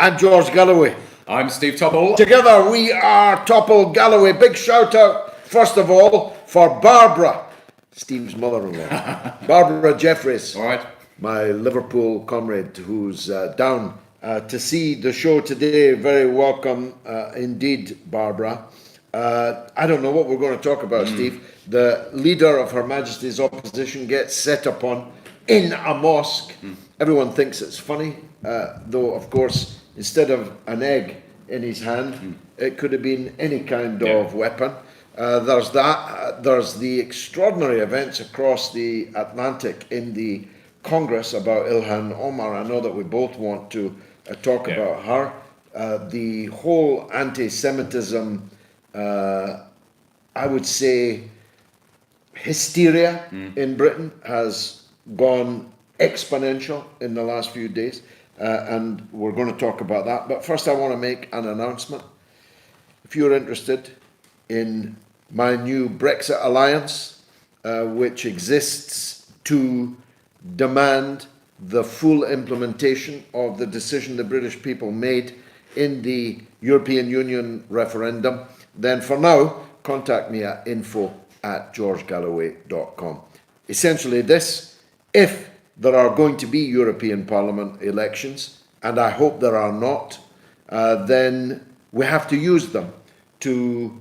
And George Galloway. I'm Steve Topple. Together we are Topple Galloway. Big shout out, first of all, for Barbara, Steve's mother-in-law. Barbara Jeffries. All right. My Liverpool comrade who's down to see the show today. Very welcome indeed, Barbara. I don't know what we're going to talk about, Steve. The leader of Her Majesty's opposition gets set upon in a mosque. Everyone thinks it's funny, though, of course, instead of an egg in his hand, it could have been any kind of weapon. There's that. There's the extraordinary events across the Atlantic in the Congress about Ilhan Omar. I know that we both want to talk about her. The whole anti-Semitism, I would say, hysteria in Britain has gone exponential in the last few days, and we're going to talk about that. But first I want to make an announcement. If you're interested in my new Brexit Alliance, which exists to demand the full implementation of the decision the British people made in the European Union referendum, then for now, contact me at info@georgegalloway.com. Essentially this, if there are going to be European Parliament elections, and I hope there are not, then we have to use them to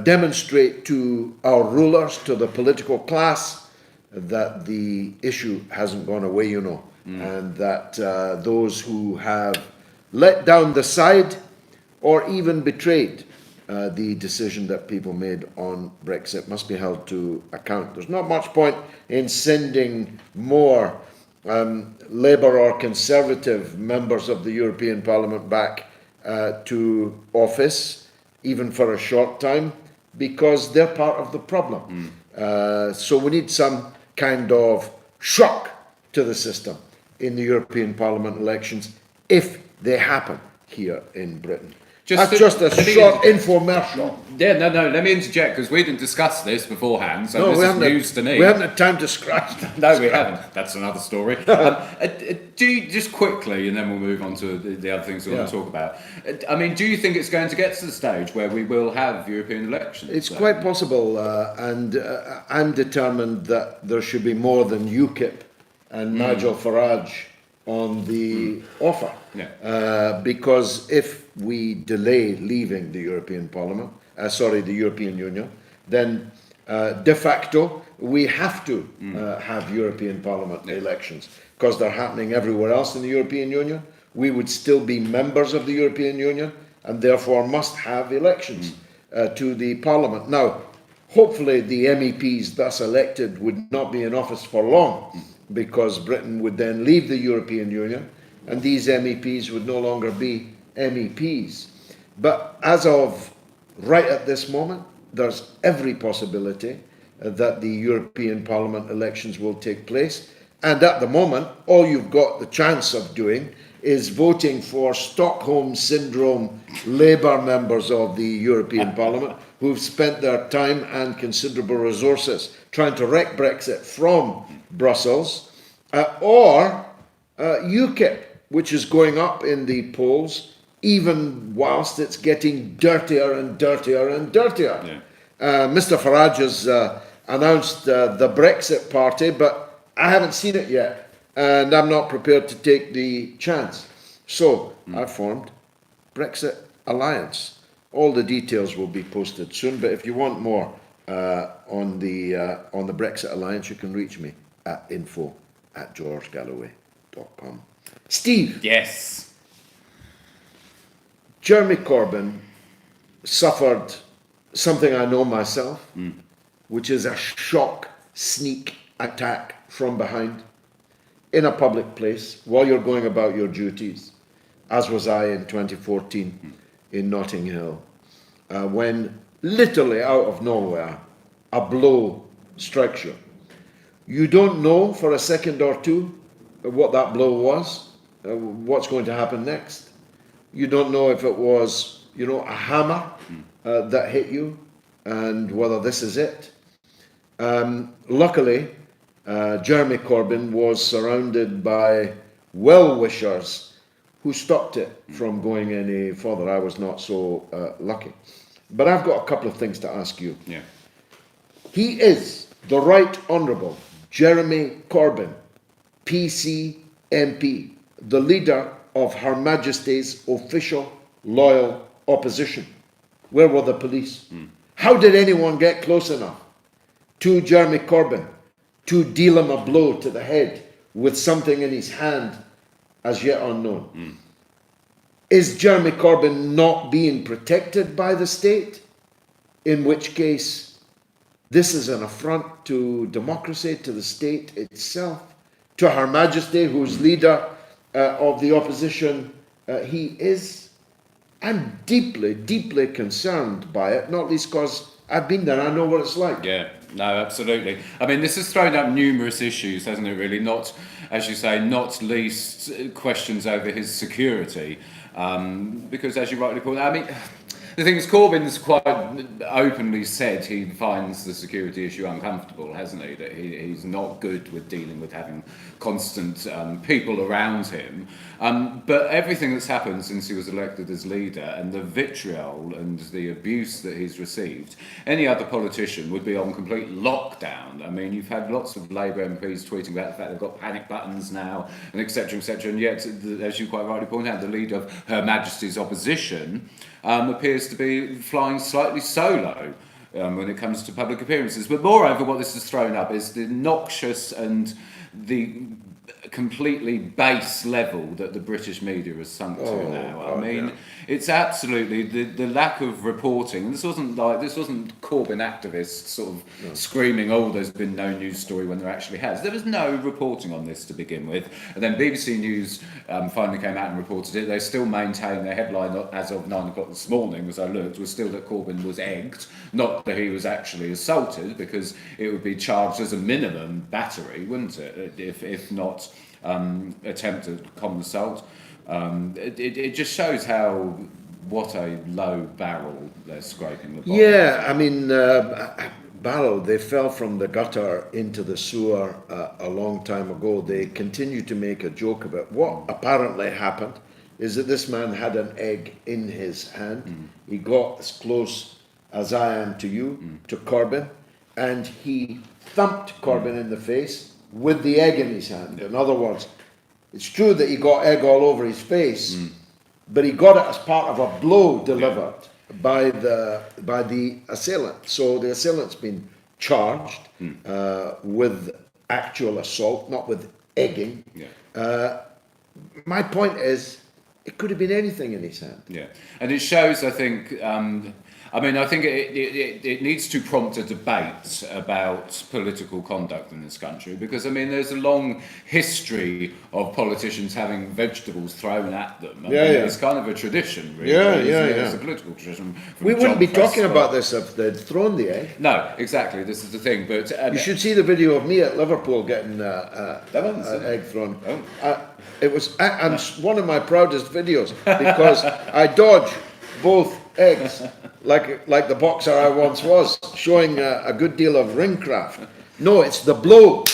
demonstrate to our rulers, to the political class, that the issue hasn't gone away, and that those who have let down the side or even betrayed the decision that people made on Brexit must be held to account. There's not much point in sending more Labour or Conservative members of the European Parliament back to office, even for a short time, because they're part of the problem. So we need some kind of shock to the system in the European Parliament elections if they happen here in Britain. That's just a short infomercial. Yeah, no, let me interject, because we didn't discuss this beforehand, so this is news to me. We haven't had time to scratch. No, we haven't. That's another story. Do you, just quickly, and then we'll move on to the other things we want to talk about. I mean, do you think it's going to get to the stage where we will have European elections? It's quite possible, and I'm determined that there should be more than UKIP and Nigel Farage on the offer. Because if we delay leaving the European Parliament, the European Union, then de facto we have to have European Parliament elections, because they're happening everywhere else in the European Union. We would still be members of the European Union and therefore must have elections to the Parliament. Now, hopefully the MEPs thus elected would not be in office for long, because Britain would then leave the European Union and these MEPs would no longer be MEPs. But as of right at this moment, there's every possibility that the European Parliament elections will take place. And at the moment, all you've got the chance of doing is voting for Stockholm Syndrome Labour members of the European Parliament who've spent their time and considerable resources trying to wreck Brexit from Brussels, or UKIP, which is going up in the polls, even whilst it's getting dirtier and dirtier and dirtier. Mr. Farage has announced the Brexit Party, but I haven't seen it yet, and I'm not prepared to take the chance. So I've formed Brexit Alliance. All the details will be posted soon, but if you want more on the Brexit Alliance, you can reach me at info@georgegalloway.com. Steve. Yes. Jeremy Corbyn suffered something I know myself, which is a shock, sneak attack from behind in a public place while you're going about your duties, as was I in 2014 in Notting Hill, when literally out of nowhere a blow strikes you. You don't know for a second or two what that blow was, what's going to happen next. You don't know if it was, a hammer that hit you, and whether this is it. Luckily, Jeremy Corbyn was surrounded by well-wishers who stopped it from going any further. I was not so lucky. But I've got a couple of things to ask you. Yeah. He is the Right Honourable Jeremy Corbyn, PC MP, the leader of Her Majesty's official loyal opposition. Where were the police? How did anyone get close enough to Jeremy Corbyn to deal him a blow to the head with something in his hand as yet unknown? Is Jeremy Corbyn not being protected by the state? In which case, this is an affront to democracy, to the state itself, to Her Majesty, who's leader of the opposition he is. I'm deeply, deeply concerned by it, not least because I've been there, I know what it's like. Yeah, no, absolutely. I mean, this has thrown up numerous issues, hasn't it, really? Not, as you say, not least questions over his security. Because, as you rightly point out, I mean, the thing is, Corbyn's quite openly said he finds the security issue uncomfortable, hasn't he? That he's not good with dealing with having constant people around him. But everything that's happened since he was elected as leader and the vitriol and the abuse that he's received, any other politician would be on complete lockdown. I mean, you've had lots of Labour MPs tweeting about the fact they've got panic buttons now, and etc., and yet, as you quite rightly point out, the leader of Her Majesty's opposition appears to be flying slightly solo when it comes to public appearances. But moreover, what this has thrown up is the noxious and the completely base level that the British media has sunk to now. I mean, it's absolutely the lack of reporting. And this wasn't Corbyn activists sort of screaming, "Oh, there's been no news story," when there actually has. There was no reporting on this to begin with, and then BBC News finally came out and reported it. They still maintain their headline as of 9 o'clock this morning, as I looked, was still that Corbyn was egged, not that he was actually assaulted, because it would be charged as a minimum battery, wouldn't it, if not attempted common assault. It just shows what a low barrel they're scraping the bottom. Yeah, I mean, barrel, they fell from the gutter into the sewer a long time ago. They continue to make a joke of it. What apparently happened is that this man had an egg in his hand. He got as close as I am to you, to Corbyn, and he thumped Corbyn in the face with the egg in his hand. In other words, it's true that he got egg all over his face, but he got it as part of a blow delivered by the assailant. So the assailant's been charged with actual assault, not with egging. My point is, it could have been anything in his hand. Yeah, and it shows, I think, I think it needs to prompt a debate about political conduct in this country, because, I mean, there's a long history of politicians having vegetables thrown at them. It's kind of a tradition, really. It's a political tradition. We wouldn't be talking about this if they'd thrown the egg. No, exactly, this is the thing. But you should see the video of me at Liverpool getting an egg thrown. It was one of my proudest videos, because I dodged both eggs like the boxer I once was, showing a good deal of ring craft. No, it's the blow.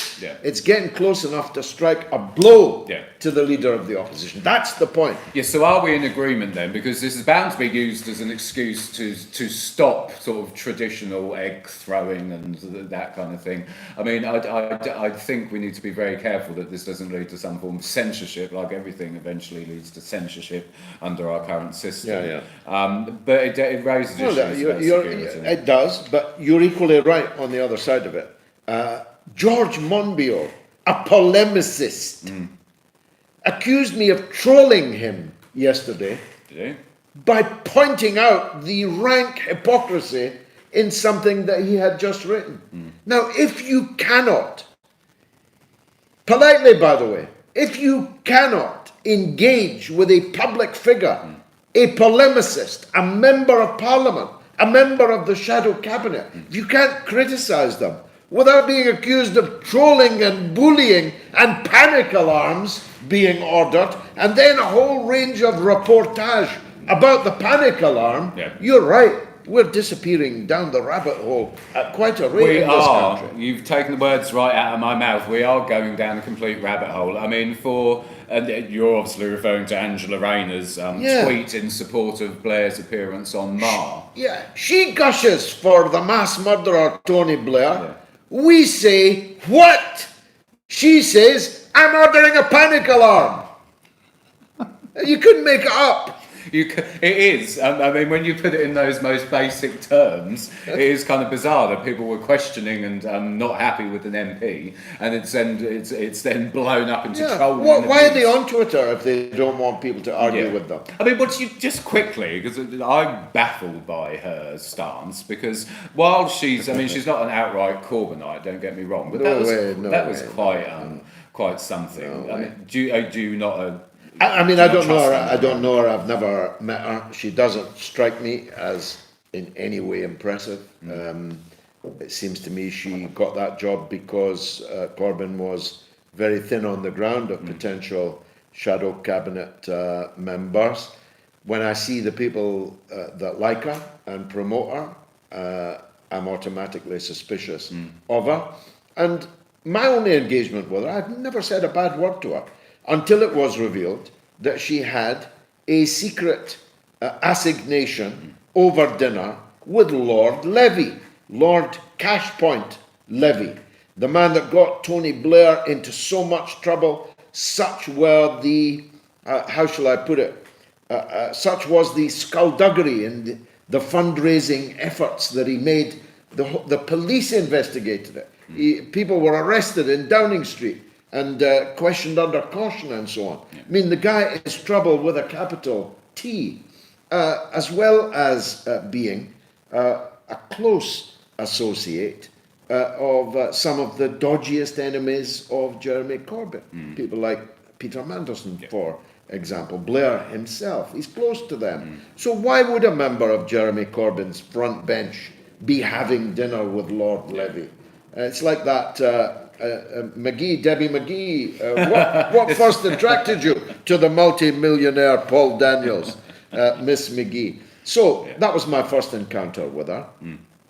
It's getting close enough to strike a blow to the leader of the opposition. That's the point. Yes, so are we in agreement then? Because this is bound to be used as an excuse to stop sort of traditional egg throwing and that kind of thing. I mean, I think we need to be very careful that this doesn't lead to some form of censorship, like everything eventually leads to censorship under our current system. But it raises issues about security. It does, but you're equally right on the other side of it. George Monbiot, a polemicist, accused me of trolling him yesterday by pointing out the rank hypocrisy in something that he had just written. Now, if you cannot, politely by the way, if you cannot engage with a public figure, a polemicist, a member of parliament, a member of the shadow cabinet, if you can't criticise them without being accused of trolling and bullying and panic alarms being ordered, and then a whole range of reportage about the panic alarm, you're right. we're disappearing down the rabbit hole at quite a rate We in this are. country. You've taken the words right out of my mouth. We are going down a complete rabbit hole. I mean, and you're obviously referring to Angela Rayner's tweet in support of Blair's appearance on Mar. Yeah, she gushes for the mass murderer Tony Blair. Yeah. We say, what? She says, I'm ordering a panic alarm. You couldn't make it up. It is. I mean, when you put it in those most basic terms, it is kind of bizarre that people were questioning and not happy with an MP, and it's then blown up into trolling. Why are they on Twitter if they don't want people to argue with them? I mean, but you just quickly, because I'm baffled by her stance, because while she's not an outright Corbynite, don't get me wrong, but that was quite something. No I mean, do you not? I don't know her. I don't know her. I've never met her. She doesn't strike me as in any way impressive. It seems to me she got that job because Corbyn was very thin on the ground of potential shadow cabinet members. When I see the people that like her and promote her, I'm automatically suspicious of her. And my only engagement with her, I've never said a bad word to her, until it was revealed that she had a secret assignation over dinner with Lord Levy, Lord Cashpoint Levy, the man that got Tony Blair into so much trouble. Such were the, how shall I put it, such was the skullduggery and the fundraising efforts that he made. The police investigated it. People were arrested in Downing Street and questioned under caution and so on. I mean, the guy is trouble with a capital T, as well as being a close associate of some of the dodgiest enemies of Jeremy Corbyn. People like Peter Mandelson, for example, Blair himself. He's close to them. So why would a member of Jeremy Corbyn's front bench be having dinner with Lord Levy? It's like that Debbie McGee. What first attracted you to the multi-millionaire Paul Daniels, Miss McGee? So that was my first encounter with her.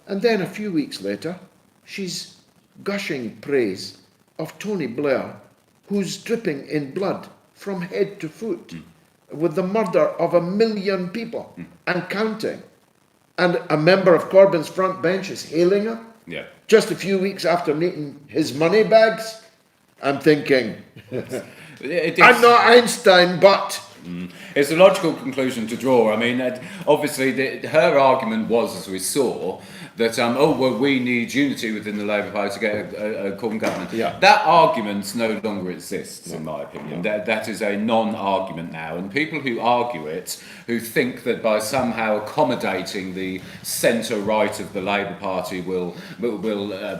And then a few weeks later, she's gushing praise of Tony Blair, who's dripping in blood from head to foot with the murder of 1 million people and counting. And a member of Corbyn's front bench is hailing her. Just a few weeks after meeting his money bags. I'm thinking, I'm not Einstein, but... It's a logical conclusion to draw. I mean, obviously, her argument was, as we saw, that, we need unity within the Labour Party to get a Corbyn government. That argument no longer exists, in my opinion. That is a non-argument now. And people who argue it, who think that by somehow accommodating the centre-right of the Labour Party will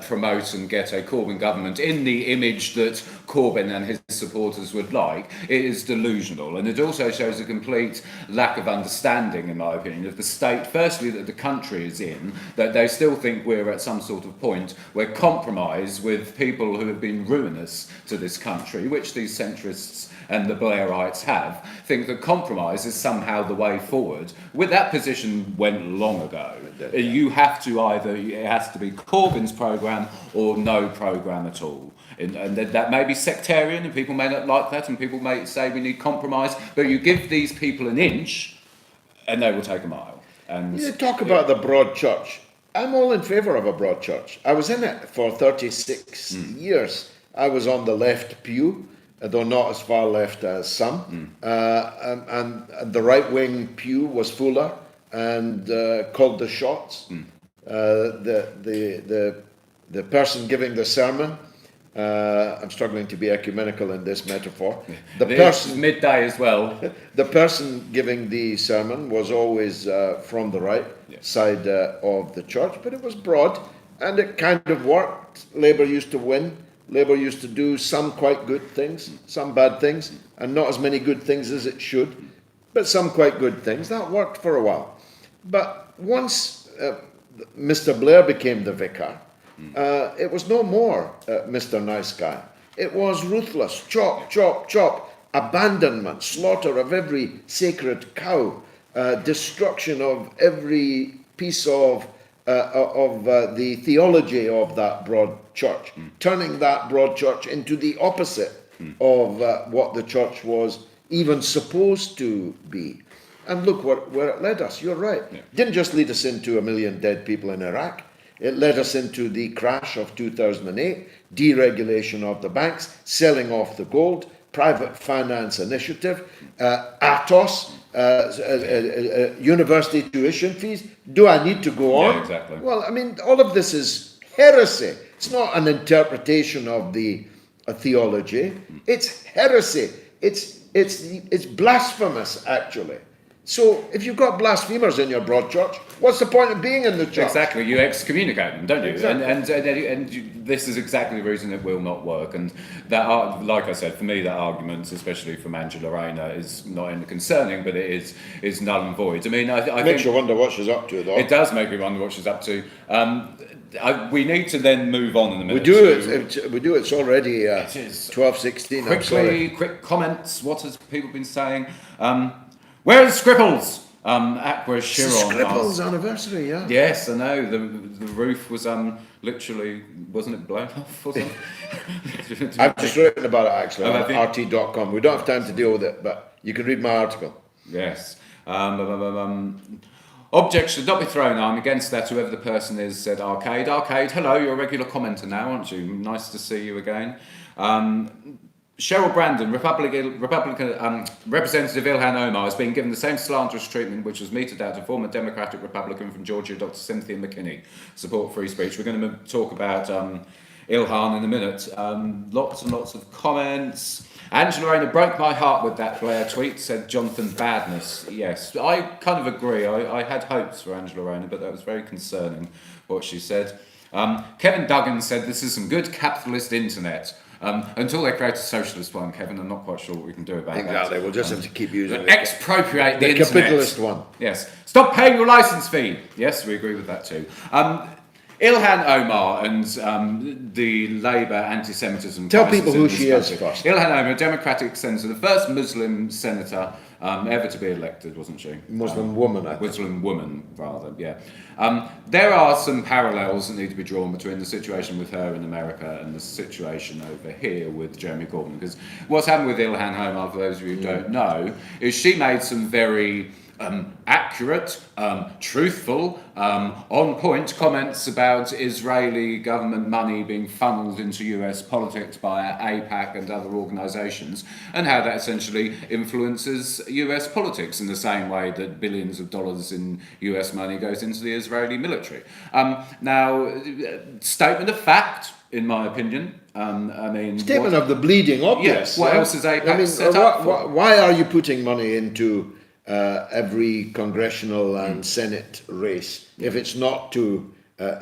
promote and get a Corbyn government in the image that Corbyn and his supporters would like, it is delusional. And it also shows a complete lack of understanding, in my opinion, of the state, firstly, that the country is in, that they still think we're at some sort of point where compromise with people who have been ruinous to this country, which these centrists and the Blairites have, think that compromise is somehow the way forward. With that position went long ago. You have to it has to be Corbyn's programme or no programme at all. And that may be sectarian, and people may not like that, and people may say we need compromise, but you give these people an inch, and they will take a mile. And you talk about the broad church. I'm all in favour of a broad church. I was in it for 36 years. I was on the left pew, though not as far left as some, and the right-wing pew was fuller and called the shots. The person giving the sermon, I'm struggling to be ecumenical in this metaphor. The person midday as well. The person giving the sermon was always from the right side of the church, but it was broad and it kind of worked. Labour used to win. Labour used to do some quite good things, some bad things, and not as many good things as it should, but some quite good things. That worked for a while. But once Mr. Blair became the vicar, it was no more Mr. Nice Guy. It was ruthless, chop, chop, chop, abandonment, slaughter of every sacred cow, destruction of every piece of the theology of that broad church, turning that broad church into the opposite of what the church was even supposed to be. And look where it led us. You're right. Yeah. It didn't just lead us into 1 million dead people in Iraq. It led us into the crash of 2008, deregulation of the banks, selling off the gold, private finance initiative, ATOS, university tuition fees. Do I need to go on? Yeah, exactly. Well, I mean, all of this is heresy. It's not an interpretation of the theology. It's heresy. It's blasphemous, actually. So if you've got blasphemers in your broad church, what's the point of being in the church? Exactly, you excommunicate them, don't you? Exactly. And this is exactly the reason it will not work. And that, like I said, for me, that argument, especially from Angela Rayner, is not only concerning, but it is null and void. I mean, I makes think you wonder what she's up to, though. It does make me wonder what she's up to. We need to then move on in a minute. We do. It's already 12:16. Quick comments. What has people been saying? Where are the Scripples? Aqua Chiron. Scripples anniversary, yeah. Yes, I know. The roof was literally, wasn't it blown off? Wasn't it? I've just written about it actually on RT.com. We don't have time to deal with it, but you can read my article. Yes. Objects should not be thrown. I'm against that. Whoever the person is, said Arcade. Arcade, hello, you're a regular commenter now, aren't you? Nice to see you again. Cheryl Brandon, Republican Representative Ilhan Omar, has been given the same slanderous treatment which was meted out to former Democratic Republican from Georgia, Dr. Cynthia McKinney. Support free speech. We're going to talk about Ilhan in a minute. Lots and lots of comments. Angela Rayner broke my heart with that Blair tweet, said Jonathan Badness. Yes, I kind of agree. I had hopes for Angela Rayner, but that was very concerning what she said. Kevin Duggan said this is some good capitalist internet. Until they create a socialist one, Kevin, I'm not quite sure what we can do about that. Exactly, we'll just have to keep using it. Expropriate the internet. Capitalist one. Yes. Stop paying your licence fee. Yes, we agree with that too. Ilhan Omar and the Labour anti-Semitism. Tell people who she is first. Ilhan Omar, Democratic senator, the first Muslim senator ever to be elected, wasn't she? Muslim woman, I think. Muslim woman, rather, yeah. There are some parallels that need to be drawn between the situation with her in America and the situation over here with Jeremy Corbyn. Because what's happened with Ilhan Omar, for those of you who don't know, is she made some very accurate, truthful, on-point comments about Israeli government money being funneled into US politics by AIPAC and other organisations, and how that essentially influences US politics in the same way that billions of dollars in US money goes into the Israeli military. Now, statement of fact, in my opinion. Statement of the bleeding obvious. Yes, what else is AIPAC set up for? Why are you putting money into every congressional and Senate race if it's not to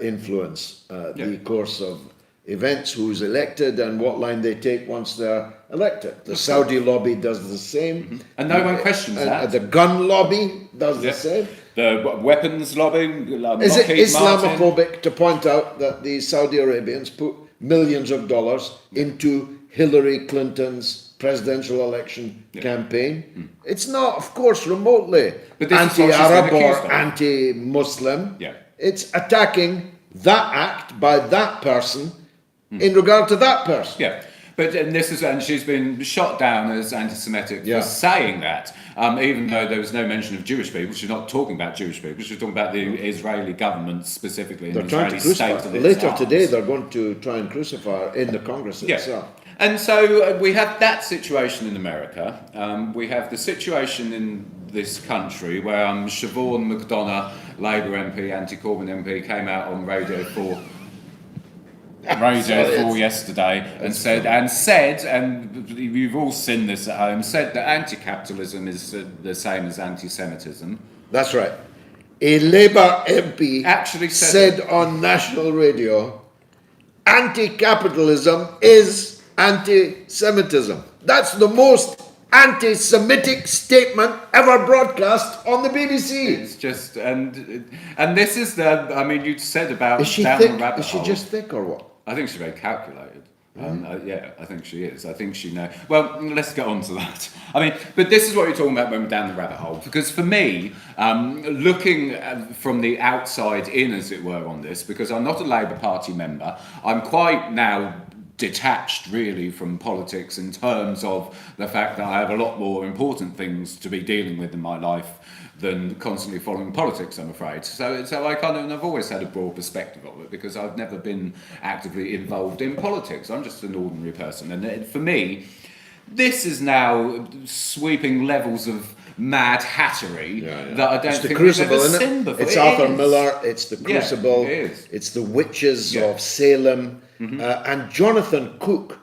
influence the course of events, who's elected and what line they take once they're elected? The Saudi lobby does the same. Mm-hmm. And no one questions that. The gun lobby does the same. The weapons lobby. Is it Islamophobic to point out that the Saudi Arabians put millions of dollars into Hillary Clinton's presidential election campaign? It's not, of course, remotely anti-Arab or anti-Muslim. Yeah. It's attacking that act by that person in regard to that person. Yeah. But and she's been shot down as anti-Semitic for saying that, even though there was no mention of Jewish people. She's not talking about Jewish people. She's talking about the Israeli government specifically. They're trying to crucify her. Later today, they're going to try and crucify her in the Congress itself. And so we have that situation in America. We have the situation in this country where Siobhan McDonough, Labour MP, anti-Corbyn MP, came out on Radio 4 yesterday and said, and you've all seen this at home, said that anti-capitalism is the same as anti-Semitism. That's right. A Labour MP actually said on national radio, anti-capitalism is anti-Semitism. That's the most anti-Semitic statement ever broadcast on the BBC. It's just, and this is you said about is she down thick? the rabbit Is she hole. just thick or what? I think she's very calculated. Yeah, I think she is. I think she knows. Well, let's get on to that. I mean, but this is what you're talking about when we're down the rabbit hole. Because for me, looking from the outside in, as it were, on this, because I'm not a Labour Party member, I'm quite now detached really from politics in terms of the fact that I have a lot more important things to be dealing with in my life than constantly following politics, I'm afraid. So I kind of, and I've always had a broad perspective of it because I've never been actively involved in politics. I'm just an ordinary person. And for me, this is now sweeping levels of mad hattery that I don't it's the think Crucible, we've ever isn't seen it? before. It's It Arthur is. Miller, it's the Crucible, Yeah, it is. it's the Witches of Salem, and Jonathan Cook,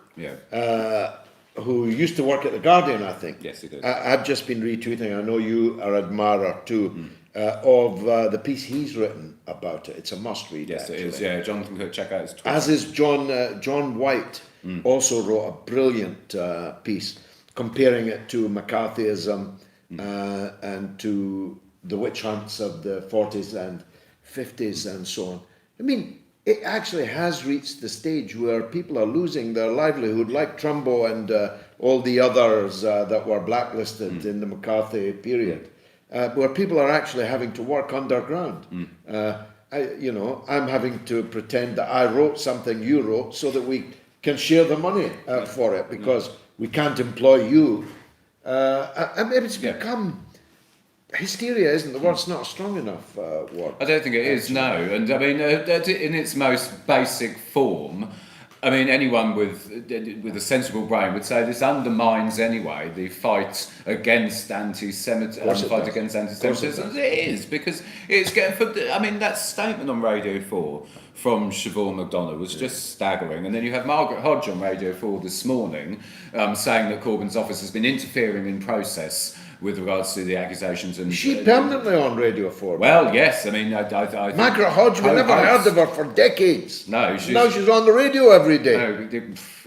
who used to work at The Guardian, I think. Yes, he did. I've just been retweeting, I know you are an admirer too, of the piece he's written about it. It's a must-read, Yes, actually. it is. Yeah, Jonathan Cook, check out his Twitter. As is John White, also wrote a brilliant piece comparing it to McCarthyism and to the witch hunts of the 40s and 50s and so on. I mean, it actually has reached the stage where people are losing their livelihood, like Trumbo and all the others that were blacklisted in the McCarthy period, where people are actually having to work underground. I'm having to pretend that I wrote something you wrote so that we can share the money for it, because we can't employ you. And maybe it's become... Hysteria isn't the word's not a strong enough word. I don't think it is, no. And I mean, in its most basic form, I mean, anyone with a sensible brain would say this undermines anyway the fight against anti-Semitism. Fight against anti-Semitism. It is, because it's getting. I mean, that statement on Radio 4 from Siobhan McDonough was just staggering. And then you have Margaret Hodge on Radio 4 this morning saying that Corbyn's office has been interfering in process with regards to the accusations. And she permanently on Radio 4. Well, yes, I mean, I Margaret Hodge, we never heard of her for decades. No, now she's on the radio every day. No,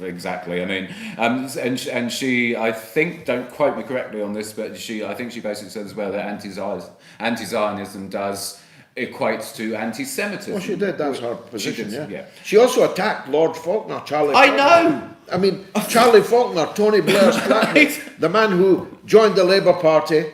exactly. I mean, and she, I think, don't quote me correctly on this, but I think she basically said as well that anti-Zionism does equates to anti-Semitism. Well, she did. That's her position. She did, yeah. She also attacked Lord Faulkner, Charlie. I Faulkner. know. I mean, Charlie Faulkner, Tony Blair's flatmate, the man who joined the Labour Party,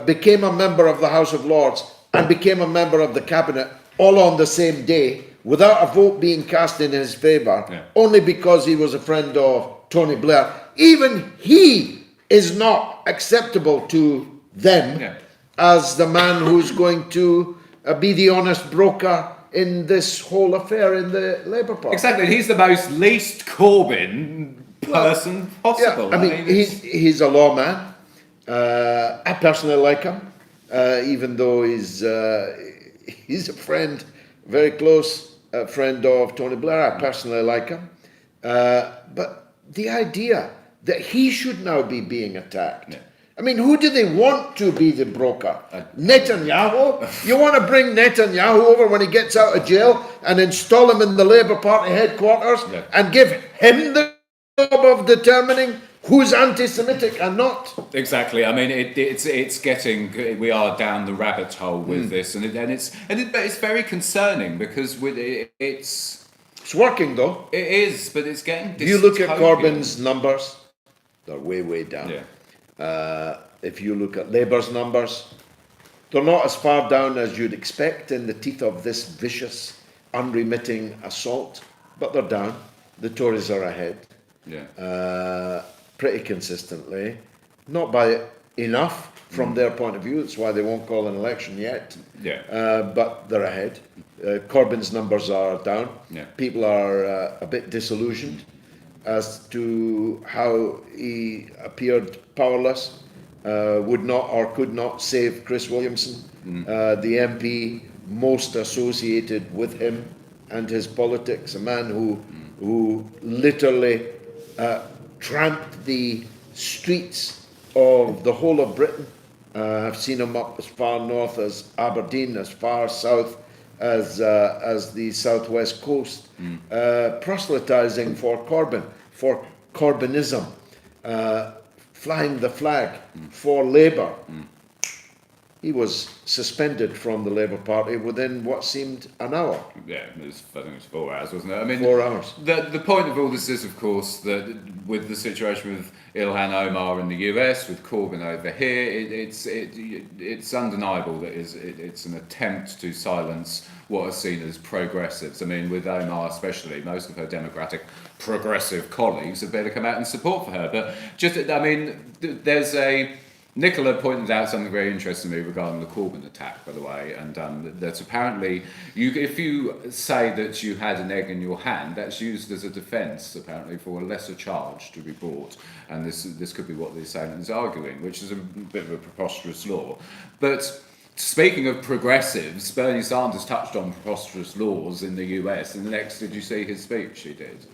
became a member of the House of Lords, and became a member of the cabinet, all on the same day, without a vote being cast in his favour, only because he was a friend of Tony Blair. Even he is not acceptable to them as the man who's going to be the honest broker in this whole affair in the Labour Party. Exactly, he's the most least Corbyn person possible. Yeah, I mean he's a lawman. I personally like him, even though he's a friend, very close friend of Tony Blair. I personally like him. But the idea that he should now be being attacked. I mean, who do they want to be the broker? Netanyahu? You want to bring Netanyahu over when he gets out of jail and install him in the Labour Party headquarters and give him the job of determining who's anti-Semitic and not? Exactly. I mean, it's getting. We are down the rabbit hole with this, but it's very concerning because it's working though. It is, but it's getting. If you look at Corbyn's numbers, they're way down. Yeah. If you look at Labour's numbers, they're not as far down as you'd expect in the teeth of this vicious, unremitting assault, but they're down. The Tories are ahead. Pretty consistently, not by enough from their point of view. That's why they won't call an election yet. But they're ahead. Corbyn's numbers are down. People are a bit disillusioned as to how he appeared powerless, would not or could not save Chris Williamson, the MP most associated with him and his politics, a man who literally tramped the streets of the whole of Britain. I've seen him up as far north as Aberdeen, as far south as the southwest coast, proselytising for Corbyn, for Corbynism, flying the flag for Labour. he was suspended from the Labour Party within what seemed an hour. Yeah, I think it was 4 hours, wasn't it? I mean, 4 hours. The point of all this is, of course, that with the situation with Ilhan Omar in the US, with Corbyn over here, it's undeniable that it's an attempt to silence what are seen as progressives. I mean, with Omar especially, most of her Democratic progressive colleagues have better come out and support for her. But there's a... Nicola pointed out something very interesting to me regarding the Corbyn attack, by the way, and that apparently, if you say that you had an egg in your hand, that's used as a defence, apparently, for a lesser charge to be brought, and this could be what the assailant is arguing, which is a bit of a preposterous law. But speaking of progressives, Bernie Sanders touched on preposterous laws in the US, and next, did you see his speech he did?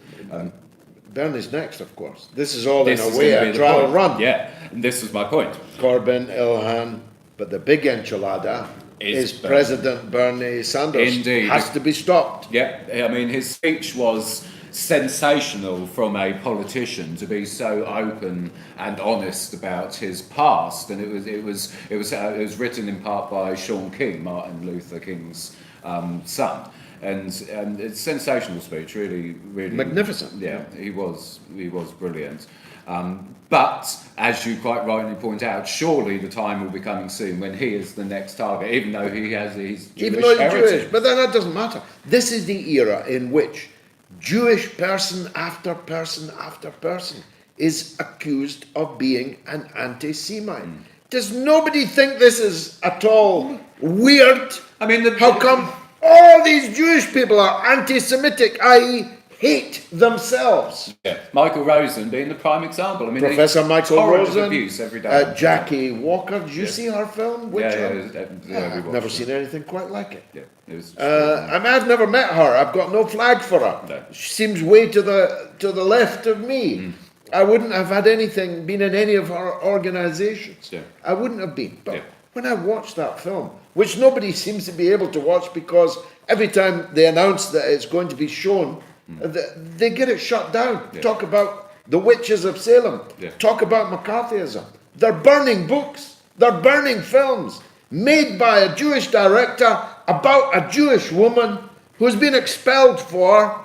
Bernie's next, of course. This is all in a way a trial run. Yeah, and this was my point. Corbyn, Ilhan, but the big enchilada is President Bernie Sanders. Indeed. Has to be stopped. Yeah, I mean, his speech was sensational from a politician to be so open and honest about his past, and it was written in part by Sean King, Martin Luther King's son. And it's a sensational speech, really Magnificent. Yeah, he was brilliant. But as you quite rightly point out, surely the time will be coming soon when he is the next target, even though he has his Jewish heritage. But then that doesn't matter. This is the era in which Jewish person after person after person is accused of being an anti-Semite. Does nobody think this is at all weird? I mean, how come all these Jewish people are anti-Semitic, i.e. hate themselves? Yeah. Michael Rosen being the prime example. I mean, Professor Michael Rosen, abuse every day. Jackie Walker. Did you see her film? I've never seen anything quite like it. Yeah, it was. I've never met her. I've got no flag for her. No. She seems way to the left of me. I wouldn't have had been in any of her organisations. Yeah. I wouldn't have been. But when I watched that film, which nobody seems to be able to watch because every time they announce that it's going to be shown, they get it shut down. Yeah. Talk about the witches of Salem. Yeah. Talk about McCarthyism. They're burning books. They're burning films made by a Jewish director about a Jewish woman who's been expelled for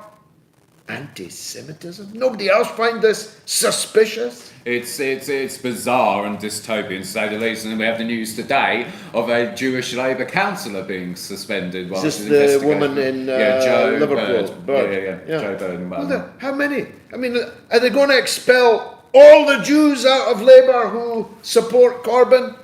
anti-Semitism. Nobody else find this suspicious? It's bizarre and dystopian, to say the least. And then we have the news today of a Jewish Labour councillor being suspended. Is this the woman in Joe Liverpool? Bird. Joe Bird. Well, how many? I mean, are they going to expel all the Jews out of Labour who support Corbyn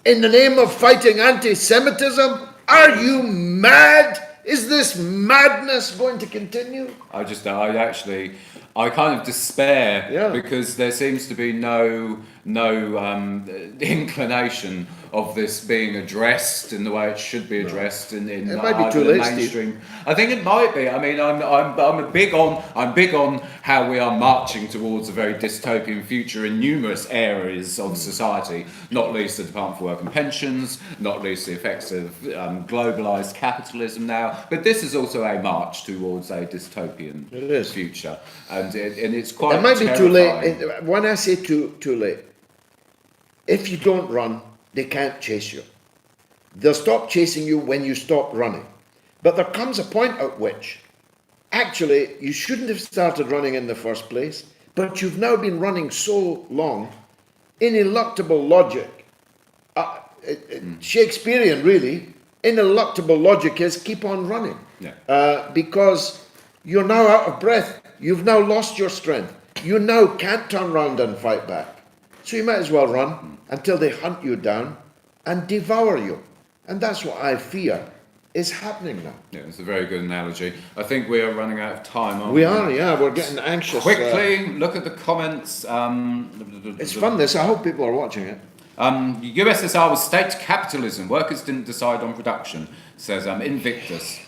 in the name of fighting anti-Semitism? Are you mad? Is this madness going to continue? I kind of despair because there seems to be no inclination of this being addressed in the way it should be addressed in it might be too late, mainstream. I think it might be. I mean, I'm big on how we are marching towards a very dystopian future in numerous areas of society, not least the Department for Work and Pensions, not least the effects of globalised capitalism now. But this is also a march towards a dystopian future, and it's quite. It might be too terrifying. late. When I say too late, if you don't run, they can't chase you. They'll stop chasing you when you stop running. But there comes a point at which, actually, you shouldn't have started running in the first place, but you've now been running so long, ineluctable logic, Shakespearean really, ineluctable logic is keep on running. Because you're now out of breath. You've now lost your strength. You now can't turn around and fight back. So you might as well run until they hunt you down and devour you. And that's what I fear is happening now. Yeah, it's a very good analogy. I think we are running out of time, aren't we? We are, yeah. We're getting anxious. Quickly, look at the comments. It's fun, this. I hope people are watching it. USSR was state capitalism. Workers didn't decide on production, says Invictus.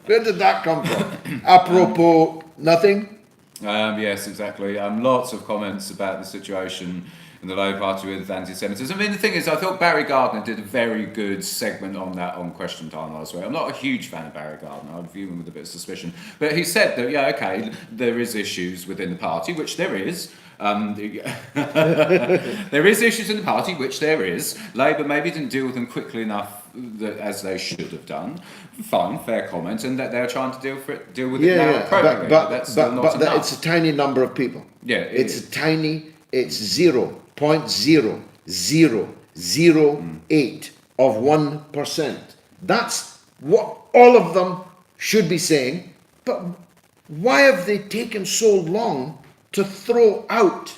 Where did that come from? Apropos nothing? Yes, exactly. Lots of comments about the situation in the Labour Party with anti-Semitism. I mean, the thing is, I thought Barry Gardner did a very good segment on that on Question Time last week. I'm not a huge fan of Barry Gardner. I view him with a bit of suspicion. But he said that, there is issues within the party, which there is. There is issues in the party, which there is. Labour maybe didn't deal with them quickly enough as they should have done. Fine, fair comment, and that they're trying to deal with it now appropriately. But that's still not enough. It's a tiny number of people. Yeah, it's It's 0.0008 of 1%. That's what all of them should be saying. But why have they taken so long to throw out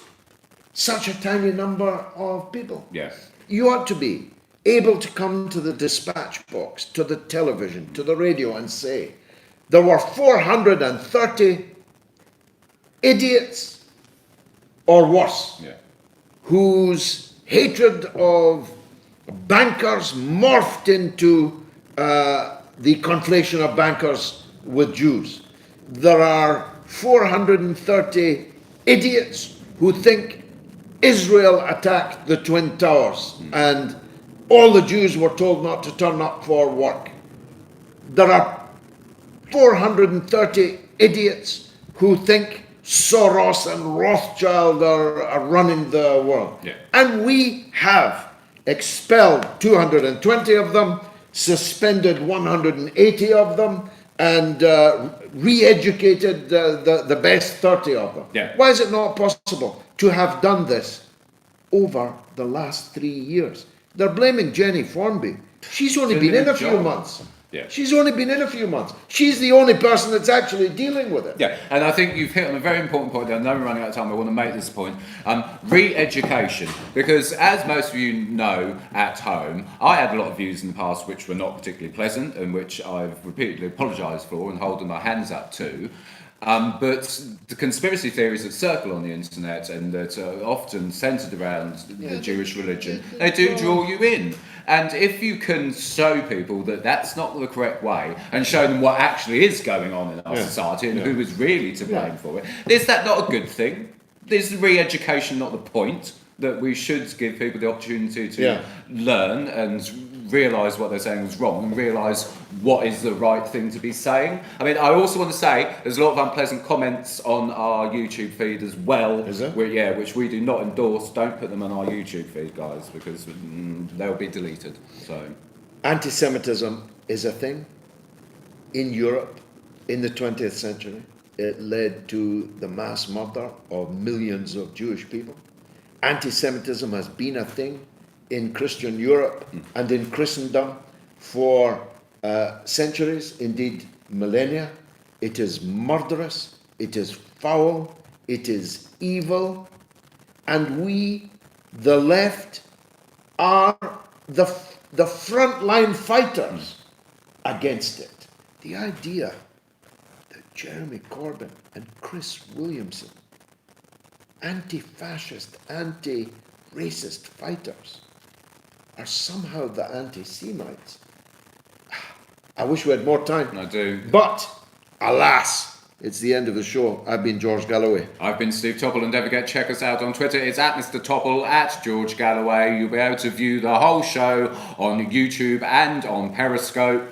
such a tiny number of people? Yes. You ought to be able to come to the dispatch box, to the television, to the radio and say, there were 430 idiots or worse, whose hatred of bankers morphed into the conflation of bankers with Jews. There are 430 idiots who think Israel attacked the Twin Towers and all the Jews were told not to turn up for work. There are 430 idiots who think Soros and Rothschild are running the world. Yeah. And we have expelled 220 of them, suspended 180 of them, and re-educated the best 30 of them. Yeah. Why is it not possible to have done this over the last 3 years? They're blaming Jenny Formby. She's only been in a few months. Yeah. She's only been in a few months. She's the only person that's actually dealing with it. Yeah, and I think you've hit on a very important point there. I know we're running out of time, I want to make this point. Re-education, because as most of you know at home, I had a lot of views in the past which were not particularly pleasant and which I've repeatedly apologised for and holding my hands up to. But the conspiracy theories that circle on the internet and that are often centred around the Jewish religion, they do draw you in. And if you can show people that that's not the correct way and show them what actually is going on in our society and who is really to blame for it, is that not a good thing? Is re-education not the point? That we should give people the opportunity to learn and realise what they're saying is wrong and realise what is the right thing to be saying. I mean, I also want to say there's a lot of unpleasant comments on our YouTube feed as well. Is there? Which we do not endorse. Don't put them on our YouTube feed, guys, because they'll be deleted. So, anti-Semitism is a thing in Europe in the 20th century. It led to the mass murder of millions of Jewish people. Anti-Semitism has been a thing in Christian Europe and in Christendom for centuries, indeed millennia. It is murderous, it is foul, it is evil, and we, the left, are the frontline fighters against it. The idea that Jeremy Corbyn and Chris Williamson, anti-fascist, anti-racist fighters, are somehow the anti-Semites. I wish we had more time. I do. But, alas, it's the end of the show. I've been George Galloway. I've been Steve Topple, and don't forget, check us out on Twitter. It's at Mr. Topple, at George Galloway. You'll be able to view the whole show on YouTube and on Periscope.